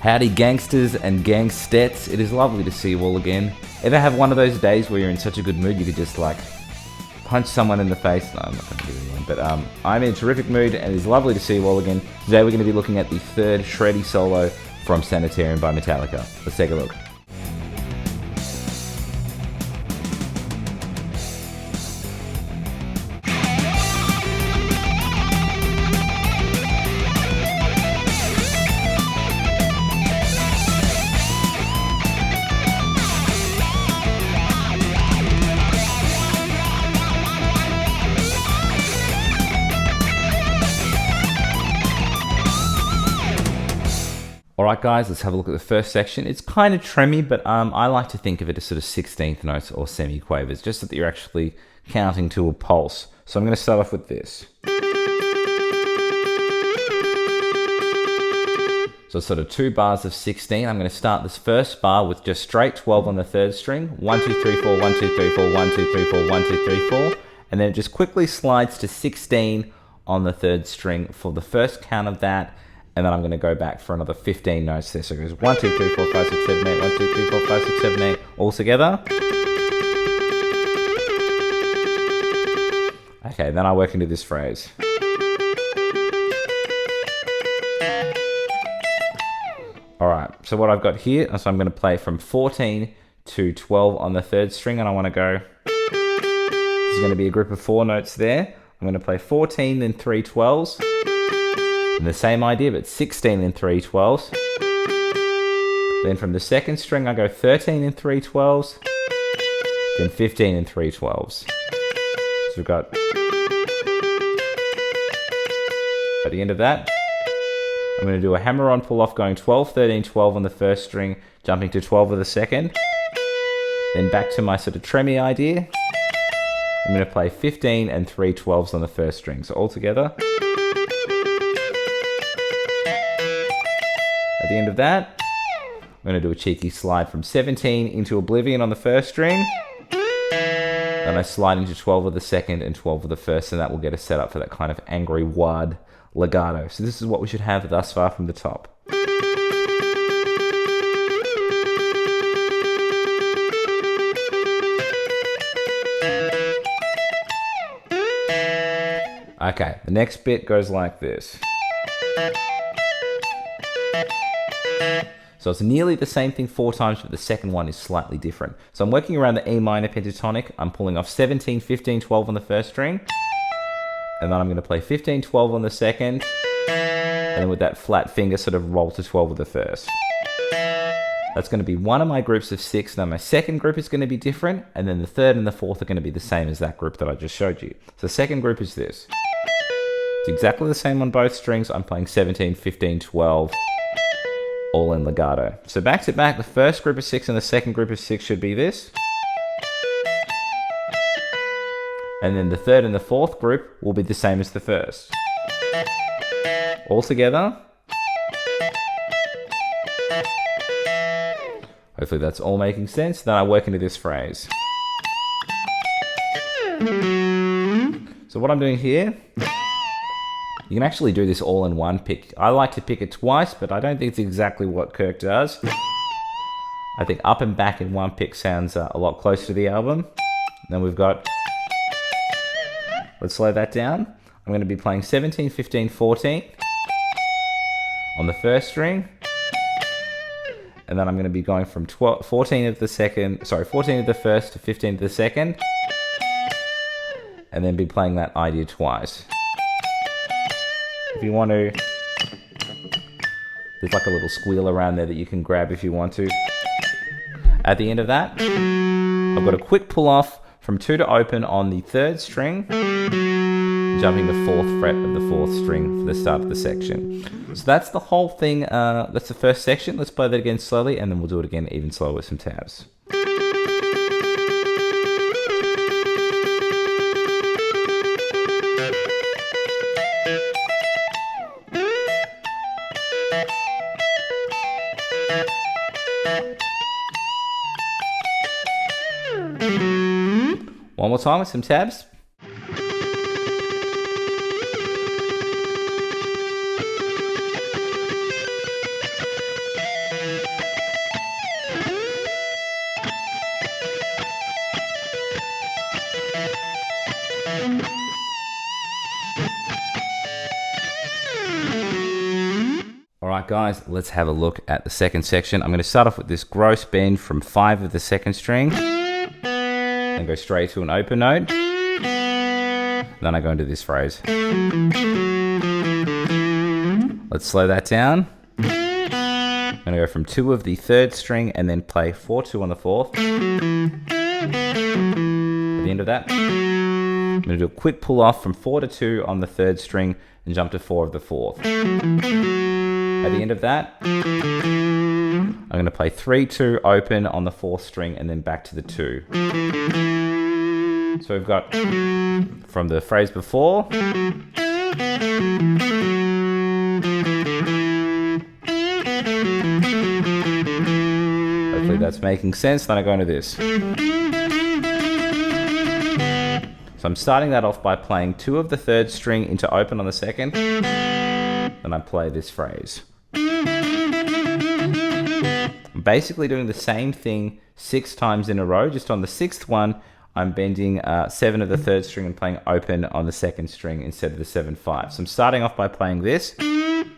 Howdy gangsters and gangstettes, it is lovely to see you all again. Ever have one of those days where you're in such a good mood you could just like punch someone in the face? No, I'm not going to do anyone, but I'm in a terrific mood and it is lovely to see you all again. Today we're going to be looking at the third shreddy solo from Sanitarium by Metallica. Let's take a look. Alright guys, let's have a look at the first section. It's kind of tremmy, but I like to think of it as sort of 16th notes or semi-quavers, just that you're actually counting to a pulse. So I'm going to start off with this. So sort of 2 bars of 16. I'm going to start this first bar with just straight 12 on the 3rd string. 1, 2, 3, 4, 1, 2, 3, 4, 1, 2, 3, 4, 1, 2, 3, 4. And then it just quickly slides to 16 on the 3rd string for the first count of that. And then I'm going to go back for another 15 notes there. So it goes 1, 2, 3, 4, 5, 6, 7, 8, 1, 2, 3, 4, 5, 6, 7, 8, all together. Okay, then I work into this phrase. Alright, so what I've got here, so I'm going to play from 14 to 12 on the 3rd string, and I want to go, this is going to be a group of 4 notes there. I'm going to play 14, then 3 12s. And the same idea, but 16 and 3 12s. Then from the 2nd string, I go 13 and 3 12s. Then 15 and 3 12s. So we've got, at the end of that, I'm going to do a hammer-on pull-off going 12, 13, 12 on the 1st string, jumping to 12 of the 2nd. Then back to my sort of tremmy idea. I'm going to play 15 and 3 12s on the 1st string. So all together. At the end of that, I'm going to do a cheeky slide from 17 into oblivion on the 1st string. Then I slide into 12 of the 2nd and 12 of the 1st, and that will get us set up for that kind of angry wad legato. So this is what we should have thus far from the top. Okay, the next bit goes like this. So it's nearly the same thing 4 times, but the second one is slightly different. So I'm working around the E minor pentatonic. I'm pulling off 17, 15, 12 on the 1st string. And then I'm going to play 15, 12 on the 2nd. And then with that flat finger, sort of roll to 12 of the 1st. That's going to be one of my groups of 6. Now my second group is going to be different. And then the 3rd and the 4th are going to be the same as that group that I just showed you. So the second group is this. It's exactly the same on both strings. I'm playing 17, 15, 12. All in legato. So back to back, the first group of 6 and the second group of 6 should be this. And then the 3rd and the 4th group will be the same as the first. All together. Hopefully that's all making sense. Then I work into this phrase. So what I'm doing here, you can actually do this all in one pick. I like to pick it twice, but I don't think it's exactly what Kirk does. I think up and back in one pick sounds a lot closer to the album. Then we've got, let's slow that down. I'm going to be playing 17, 15, 14 on the 1st string. And then I'm going to be going from 14 of the 1st to 15 of the 2nd. And then be playing that idea twice. If you want to, there's like a little squeal around there that you can grab if you want to. At the end of that, I've got a quick pull off from 2 to open on the 3rd string, jumping the 4th fret of the 4th string for the start of the section. So that's the whole thing. That's the first section. Let's play that again slowly, and then we'll do it again even slower with some tabs. One more time with some tabs. Alright guys, let's have a look at the second section. I'm going to start off with this gross bend from 5 of the second string, and go straight to an open note. Then I go into this phrase. Let's slow that down. I'm going to go from 2 of the 3rd string and then play 4-2 on the 4th. At the end of that, I'm going to do a quick pull off from 4-2 on the 3rd string and jump to 4 of the 4th. At the end of that, I'm going to play 3-2 open on the 4th string and then back to the 2. So we've got from the phrase before, hopefully that's making sense. Then I go into this. So I'm starting that off by playing 2 of the 3rd string into open on the 2nd, then I play this phrase. I'm basically doing the same thing 6 times in a row. Just on the 6th one, I'm bending 7 of the 3rd string and playing open on the 2nd string instead of the 7-5. So I'm starting off by playing this, 7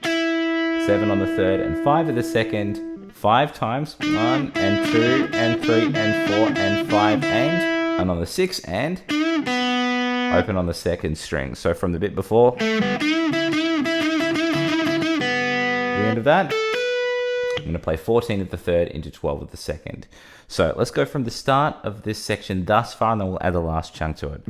on the 3rd and 5 of the 2nd, 5 times, 1 and 2 and 3 and 4 and 5 and on the 6th and open on the 2nd string. So from the bit before, the end of that, I'm going to play 14 of the 3rd into 12 of the 2nd. So let's go from the start of this section thus far, and then we'll add the last chunk to it.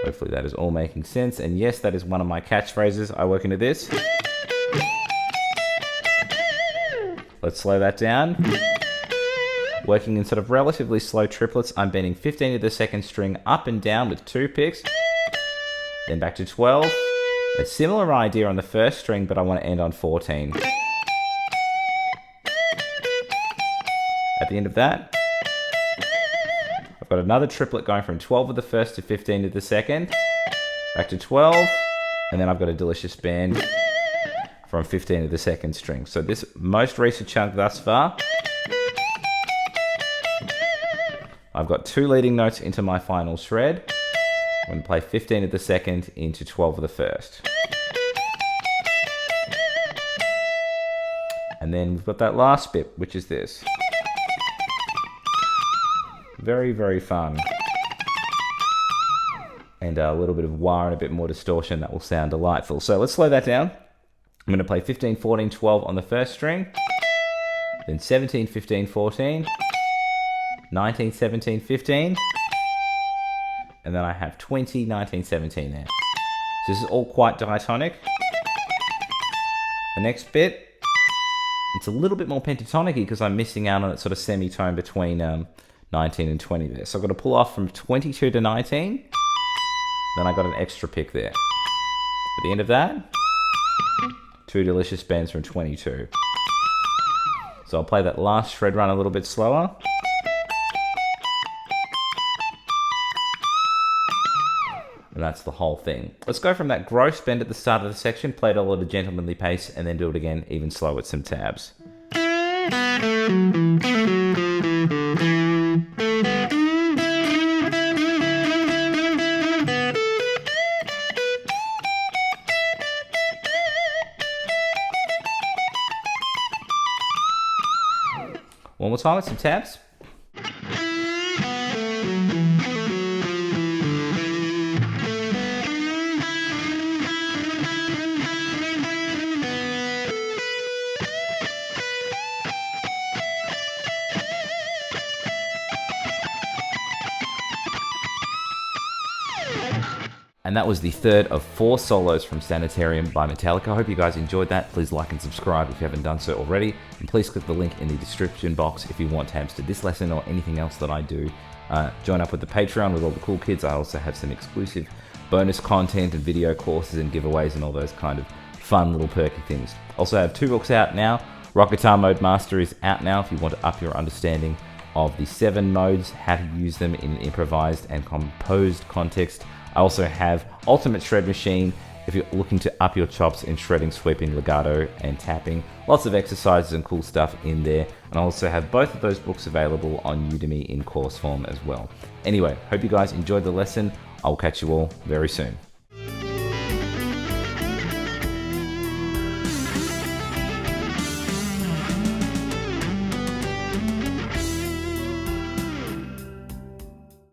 Hopefully that is all making sense. And yes, that is one of my catchphrases. I work into this. Let's slow that down. Working in sort of relatively slow triplets, I'm bending 15 of the 2nd string up and down with 2 picks, then back to 12. A similar idea on the 1st string, but I want to end on 14. At the end of that, I've got another triplet going from 12 of the 1st to 15 of the 2nd, back to 12, and then I've got a delicious bend from 15 of the 2nd string. So this most recent chunk thus far, I've got 2 leading notes into my final shred. I'm going to play 15 of the 2nd into 12 of the 1st. And then we've got that last bit, which is this. Very, very fun. And a little bit of wah and a bit more distortion that will sound delightful. So let's slow that down. I'm going to play 15, 14, 12 on the 1st string, then 17, 15, 14, 19, 17, 15, and then I have 20, 19, 17 there. So this is all quite diatonic. The next bit, it's a little bit more pentatonic because I'm missing out on that sort of semitone between 19 and 20 there. So I've got to pull off from 22 to 19, then I got an extra pick there. At the end of that, 2 delicious bends from 22. So I'll play that last shred run a little bit slower. And that's the whole thing. Let's go from that gross bend at the start of the section, play it all at a gentlemanly pace, and then do it again even slow with some tabs. One more time with some tabs. And that was the 3rd of 4 solos from Sanitarium by Metallica. I hope you guys enjoyed that. Please like and subscribe if you haven't done so already. And please click the link in the description box if you want tabs to this lesson or anything else that I do. Join up with the Patreon with all the cool kids. I also have some exclusive bonus content and video courses and giveaways and all those kind of fun little perky things. Also have 2 books out now. Rock Guitar Mode Master is out now if you want to up your understanding of the 7 modes, how to use them in an improvised and composed context. I also have Ultimate Shred Machine if you're looking to up your chops in shredding, sweeping, legato, and tapping. Lots of exercises and cool stuff in there. And I also have both of those books available on Udemy in course form as well. Anyway, hope you guys enjoyed the lesson. I'll catch you all very soon.